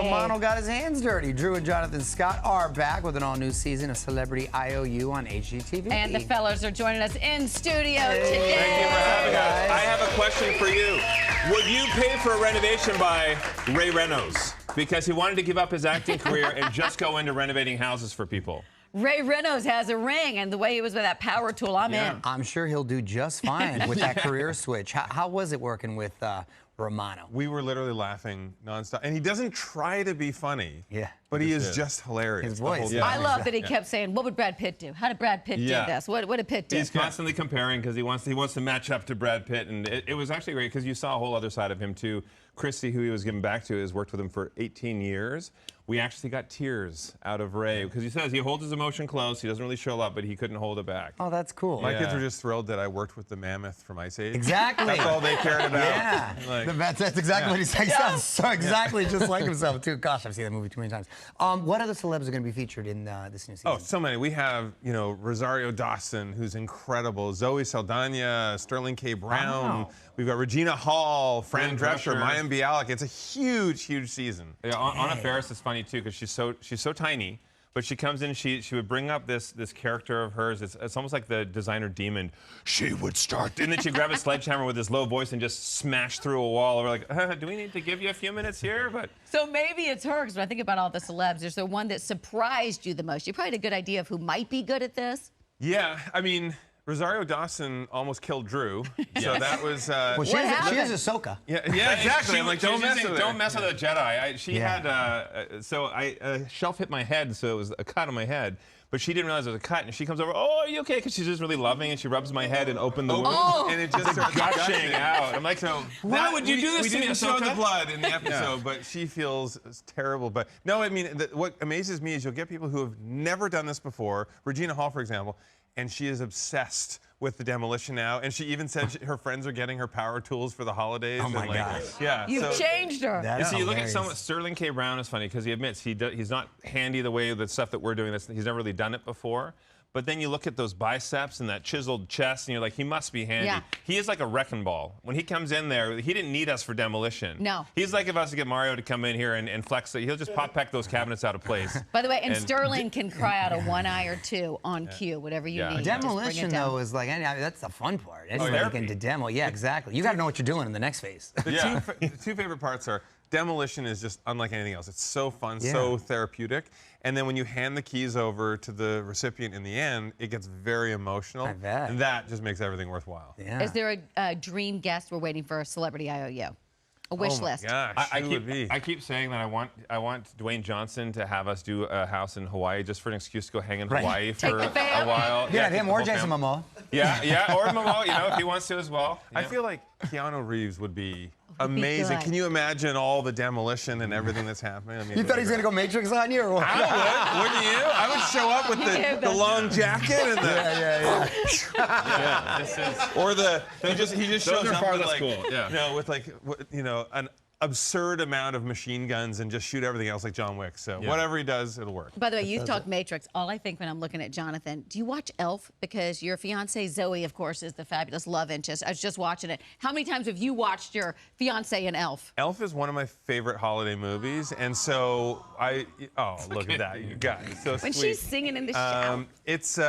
Romano got his hands dirty. Drew and Jonathan Scott are back with an all-new season of Celebrity IOU on HGTV. And the fellas are joining us in studio today. Thank you for having us. I have a question for you. Would you pay for a renovation by Ray Reynolds? Because he wanted to give up his acting career and just go into renovating houses for people. Ray Reynolds has a ring, and the way he was with that power tool, I'm in. I'm sure he'll do just fine with that career switch. How was it working with Romano? We were literally laughing nonstop, and he doesn't try to be funny. Yeah, but he is just hilarious. His voice. I love that he kept saying, "What would Brad Pitt do? How did Brad Pitt do this? What did Pitt do?" He's constantly comparing because he wants to match up to Brad Pitt, and it was actually great because you saw a whole other side of him too. Christy, who he was giving back to, has worked with him for 18 years. We actually got tears out of Ray because he says he holds his emotion close. He doesn't really show up, but he couldn't hold it back. Oh, that's cool. My kids were just thrilled that I worked with the mammoth from Ice Age. Exactly. That's all they cared about. Yeah. That's exactly what he said. He sounds so exactly just like himself, too. Gosh, I've seen that movie too many times. What other celebs are going to be featured in this new season? Oh, so many. We have, Rosario Dawson, who's incredible, Zoe Saldana, Sterling K. Brown. Wow. We've got Regina Hall, Fran Drescher, Mayim Bialik. It's a huge, huge season. Yeah, Anna Faris is funny too because she's so tiny, but she comes in. She would bring up this character of hers. It's almost like the designer demon. She would start, and then she'd grab a sledgehammer with this low voice and just smash through a wall. We're like, do we need to give you a few minutes here? But so maybe it's her, because when I think about all the celebs, there's the one that surprised you the most. You probably had a good idea of who might be good at this. Yeah, I mean, Rosario Dawson almost killed Drew, so that was. Well, she is Ahsoka. Yeah, exactly. I'm like, don't mess with her. Don't mess with a Jedi. She had a shelf hit my head, so it was a cut on my head. But she didn't realize it was a cut, and she comes over. Oh, are you okay? Because she's just really loving, and she rubs my head and opened the wound, and it just starts gushing out. I'm like, so why would you do this to me? We didn't show the blood in the episode, but she feels terrible. But no, I mean, what amazes me is you'll get people who have never done this before. Regina Hall, for example. And she is obsessed with the demolition now. And she even said her friends are getting her power tools for the holidays. Oh, my gosh. Yeah. You've changed her. And so you look at someone, Sterling K. Brown is funny because he admits he's not handy the way the stuff that we're doing. He's never really done it before. But then you look at those biceps and that chiseled chest, and you're like, he must be handy. Yeah. He is like a wrecking ball. When he comes in there, he didn't need us for demolition. No. He's like if I was to get Mario to come in here and flex it. He'll just pop-peck those cabinets out of place. By the way, and Sterling can cry out of one eye or two on cue, whatever you need. Demolition, though, is like, that's the fun part. Anybody can do demo. Yeah, exactly. You got to know what you're doing in the next phase. The two favorite parts are demolition is just unlike anything else. It's so fun, so therapeutic. And then when you hand the keys over to the recipient in the end, it gets very emotional. I bet. And that just makes everything worthwhile. Yeah. Is there a dream guest we're waiting for a Celebrity IOU? A wish list. Gosh, I keep saying that I want Dwayne Johnson to have us do a house in Hawaii just for an excuse to go hang in Hawaii for a while. Yeah, him or Jason Momoa. Yeah, or Momoa, if he wants to as well. I feel like Keanu Reeves would be amazing. Can you imagine all the demolition and everything that's happening? I mean, You thought he's going to go Matrix on you or what? I would, wouldn't you? I would show up with the long jacket and the or he just shows up with like with like an absurd amount of machine guns and just shoot everything else like John Wick. So whatever he does, it'll work. By the way, you've talked Matrix. All I think when I'm looking at Jonathan, do you watch Elf? Because your fiancée Zoe, of course, is the fabulous love interest. I was just watching it. How many times have you watched your fiancée in Elf? Elf is one of my favorite holiday movies, and so look at that, you guys, so when sweet. She's singing in the shower. It's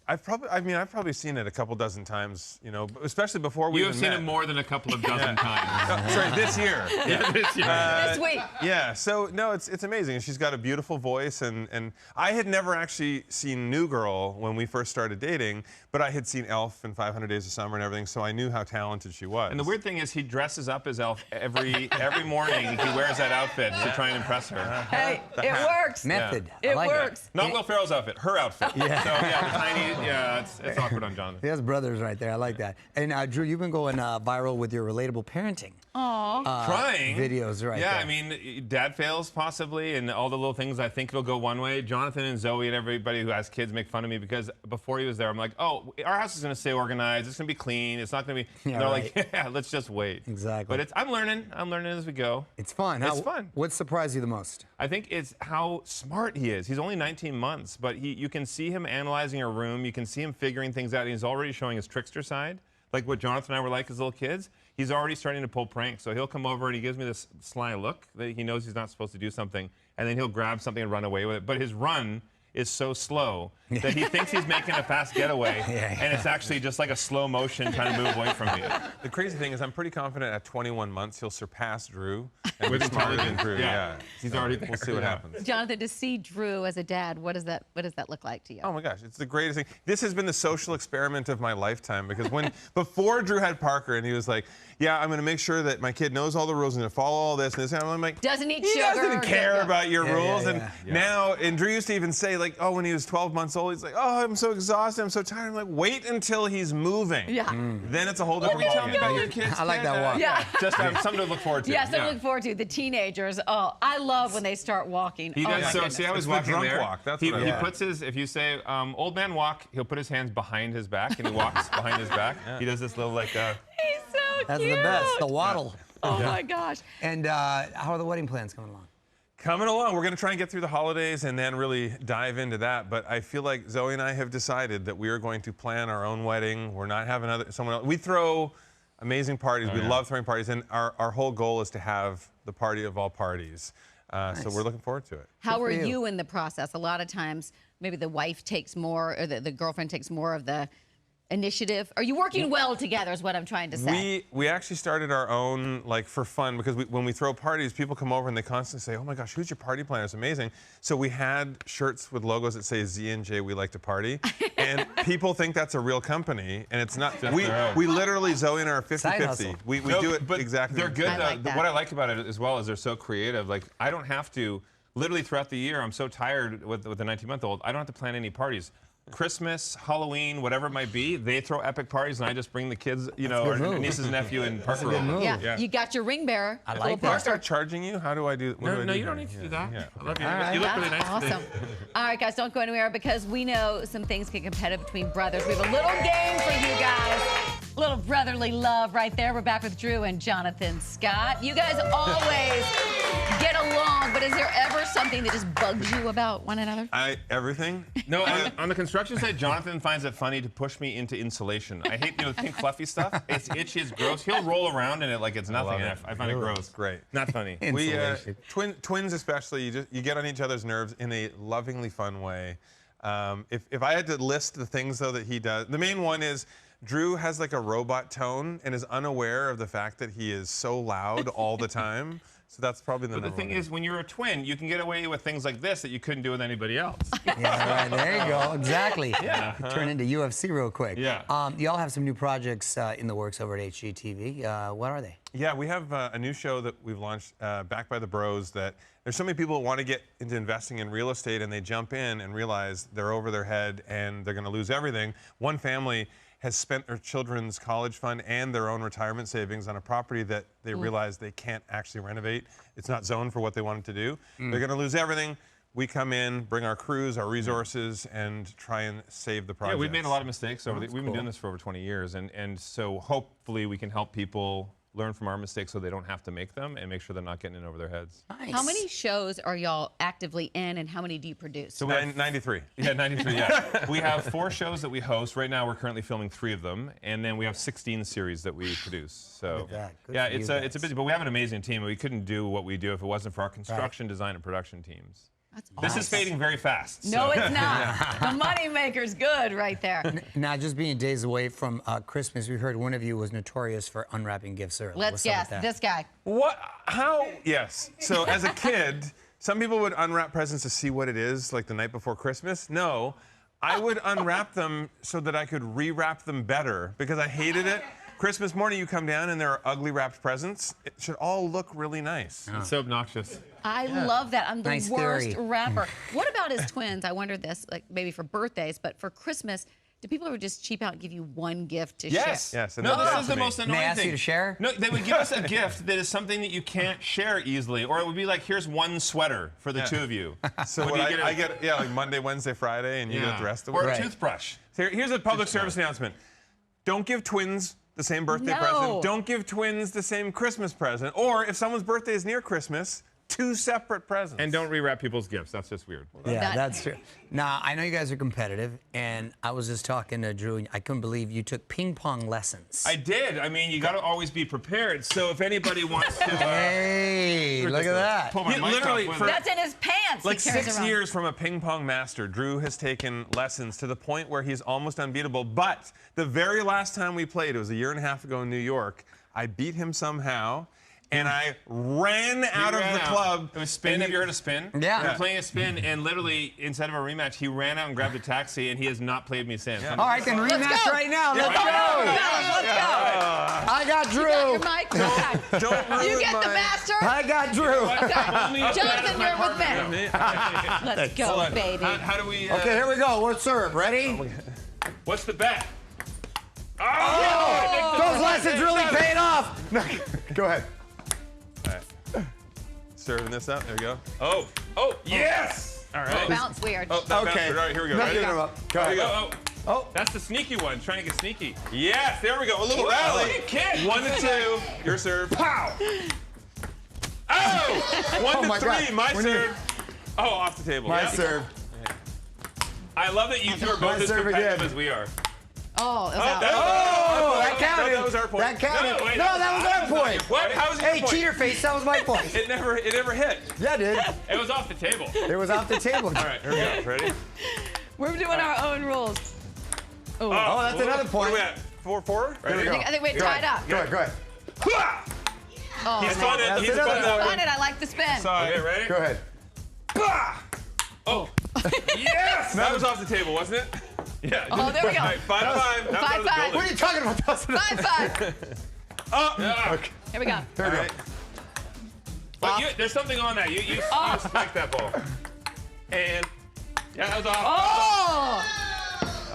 I've probably seen it a couple dozen times, especially before we You've seen it more than a couple of dozen times. Sorry, this year. This year. This week. Yeah, so no, it's amazing. She's got a beautiful voice, and I had never actually seen New Girl when we first started dating, but I had seen Elf and 500 Days of Summer and everything, so I knew how talented she was. And the weird thing is he dresses up as Elf every morning. He wears that outfit to try and impress her. Hey, it works. Method. It works. Not Will Ferrell's outfit, her outfit. Yeah. So the tiny, it's awkward on Jonathan. He has brothers right there. I like that. And Drew, you've been going viral with your relatable parenting. Trying videos right there. I mean, dad fails possibly, and all the little things I think it'll go one way. Jonathan and Zoe and everybody who has kids make fun of me because before he was there, I'm like, oh, our house is going to stay organized. It's going to be clean. It's not going to be. They're like, yeah, let's just wait. Exactly. But I'm learning. I'm learning as we go. It's fun. It's fun. What surprised you the most? I think it's how smart he is. He's only 19 months, but you can see him analyzing a room. You can see him figuring things out. And he's already showing his trickster side. Like what Jonathan and I were like as little kids. he's already starting to pull pranks. So he'll come over and he gives me this sly look that he knows he's not supposed to do something, and then he'll grab something and run away with it. But his run is so slow that he thinks he's making a fast getaway, and it's actually just like a slow motion trying to move away from you. The crazy thing is I'm pretty confident at 21 months he'll surpass Drew. And with smarter than Drew, yeah. He's already there. We'll see what happens. Jonathan, to see Drew as a dad, what does that look like to you? Oh my gosh, it's the greatest thing. This has been the social experiment of my lifetime because before Drew had Parker and he was like, yeah, I'm going to make sure that my kid knows all the rules and going to follow all this and this, and I'm like, doesn't eat he sugar. doesn't care about your rules. Yeah. And now, and Drew used to even say like, oh, when he was 12 months old, he's like, oh, I'm so exhausted, I'm so tired. I'm like, wait until he's moving. Yeah. Then it's a whole different Tell me ballgame. about your kids. I like that walk. Yeah. Just something to look forward to. Yeah, something to look forward to. The teenagers. Oh, I love when they start walking. He does. my So goodness. see, I was It's the walking drunk there. walk. That's he what I like. puts his. If you say old man walk, he'll put his hands behind his back and he walks behind his back. He does this little like. He's so That's cute. the best. The waddle. Oh my gosh. And how are the wedding plans coming along? Coming along. We're going to try and get through the holidays and then really dive into that. But I feel like Zooey and I have decided that we are going to plan our own wedding. We're not having someone else. We throw amazing parties. We love throwing parties. And our whole goal is to have the party of all parties. So we're looking forward to it. How for are you. you in the process? A lot of times, maybe the wife takes more, or the girlfriend takes more of the initiative. Are you working well together is what I'm trying to say. We actually started our own, like, for fun, because when we throw parties, people come over and they constantly say, oh my gosh, who's your party planner? It's amazing. So we had shirts with logos that say Z and J, we like to party. And people think that's a real company, and it's not. We literally, Zooey and I are 50-50. We do it but exactly. They're good. I like that. What I like about it as well is they're so creative. Like, I don't have to, literally throughout the year, I'm so tired with the 19-month-old, I don't have to plan any parties. Christmas, Halloween, whatever it might be, they throw epic parties, and I just bring the kids, you know, a good or move. nieces and nephew and Parker good over. move. Yeah. You got your ring bearer. I little like that. Do I Parker. start charging you? How do I do? What do I No, do you don't here? need to do that. Yeah. I love you. right. You look really nice Awesome. today. All right, guys, don't go anywhere because we know some things get competitive between brothers. We have a little game for you guys. A little brotherly love right there. We're back with Drew and Jonathan Scott. You guys always get along, but is there ever something that just bugs you about one another? Everything. No, on the construction site, Jonathan finds it funny to push me into insulation. I hate, the pink fluffy stuff. It's itchy, it's gross. He'll roll around in it like it's nothing. love it. I find it gross. Great. Not funny. We Insulation. twins especially, you get on each other's nerves in a lovingly fun way. If I had to list the things though that he does, the main one is Drew has like a robot tone and is unaware of the fact that he is so loud all the time. So that's probably the But the number thing one. is, when you're a twin, you can get away with things like this that you couldn't do with anybody else. Yeah, right. There you go. Exactly. Yeah. Turn into UFC real quick. Yeah. Y'all have some new projects in the works over at HGTV. What are they? Yeah, we have a new show that we've launched, Backed by the Bros, that there's so many people that want to get into investing in real estate and they jump in and realize they're over their head and they're going to lose everything. One family has spent their children's college fund and their own retirement savings on a property that they realize they can't actually renovate. It's not zoned for what they wanted to do. They're going to lose everything. We come in, bring our crews, our resources, and try and save the project. Yeah, we've made a lot of mistakes over. We've been cool. doing this for over 20 years, and so hopefully we can help people learn from our mistakes so they don't have to make them and make sure they're not getting in over their heads. Nice. How many shows are y'all actively in, and how many do you produce? So we have 93. Yeah, 93, yeah. We have 4 shows that we host. Right now, we're currently filming 3 of them, and then we have 16 series that we produce. So, Look at that. Good yeah, for you it's a guys. busy, but we have an amazing team, and we couldn't do what we do if it wasn't for our construction, design, and production teams. That's This awesome. is fading very fast. No, so. it's not. The money maker's good right there. Now, just being days away from Christmas, we heard one of you was notorious for unwrapping gifts early. Let's What's up guess. with that? This guy. What? How? Yes. So as a kid, some people would unwrap presents to see what it is, like the night before Christmas. No, I would unwrap them so that I could rewrap them better because I hated it. Christmas morning, you come down and there are ugly wrapped presents. It should all look really nice. It's so obnoxious. I love that. I'm the Nice worst theory. rapper. What about his twins? I wonder this, like maybe for birthdays, but for Christmas, do people ever just cheap out and give you one gift to Yes. share? Yes. And No, that's this up is to the me. most annoying May I ask thing. you to share? No, they would give us a gift that is something that you can't share easily, or it would be like, here's one sweater for the 2 of you. So When what you I get, like Monday, Wednesday, Friday, and you get the rest of the Or week. a toothbrush. So here's a public service announcement. Don't give twins the same birthday No. present. Don't give twins the same Christmas present. Or if someone's birthday is near Christmas, 2 separate presents. And don't rewrap people's gifts. That's just weird. Yeah, that's true. Now, I know you guys are competitive, and I was just talking to Drew, and I couldn't believe you took ping pong lessons. I did. I mean, you got to always be prepared. So if anybody wants to... Hey, look at that. Pull my mic literally, off for- with That's in his pants. Like he carries 6 around. years from a ping pong master, Drew has taken lessons to the point where he's almost unbeatable. But the very last time we played, it was a year and a half ago in New York, I beat him somehow, and I ran out of the club. It was spin. Have you heard of spin? Yeah. We were playing a spin, and literally, instead of a rematch, he ran out and grabbed a taxi, and he has not played me since. All right, then rematch go. right now. Let's Let's go. go. Let's go. I got Drew. You got your mic. Don't ruin You get the my- master. I got Drew. Jonathan, you're with me. Let's go, Hold on. baby. How do we... Okay, here we go. We'll serve. Ready? What's the bet? Those lessons really paid off. Go ahead. Serving this up. There we go. Oh, yes! All right. Bounce weird. Oh, that Okay. bounced. All right, here we go. Nothing Ready? about. Go There ahead. you go. Oh. That's the sneaky one, trying to get sneaky. Yes, there we go. A little rally. Kid. 1 to 2. Your serve. Pow! Oh! 1 to my 3. God. My When you- serve. Oh, off the table. My Yeah. serve. I love that you two are My both as serve competitive again. as we are. Oh, it was out. Oh, that counted. No, that was our point. That counted. No, wait, No, that was our point. What? How was it Hey, your point? cheater face, that was my point. It never hit. Yeah, it did. It was off the table. It was off the table. All right, here we go. Ready? We're doing our own rules. Oh, that's another What point. are we at? 4-4? Here we Ready? go. I think we're tied up. Go ahead, go ahead. Oh, He's man. spun it. That's He's another spun that point. Spun it. I like the spin. Okay, ready? Go ahead. Oh. Yes! That was off the table, wasn't it? Yeah. Oh, there we go. All right, 5-5. That was 5-5. What are you talking about? Dustin? 5-5. Yeah. Here we go. Here we go. All right. But there's something on that. You spiked that ball. And yeah, that was off. Oh!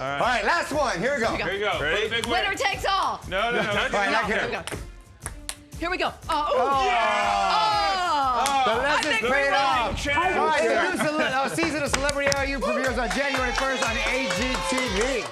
All right, last one. Here we go. Here you go. Ready? For the big win. Winner takes all. No. All right, not Here we here. go. Here we go. Oh, ooh. Oh! The lessons think paid we're off. winning. All right, the new season of Celebrity Are You premieres on January 1st on HGTV.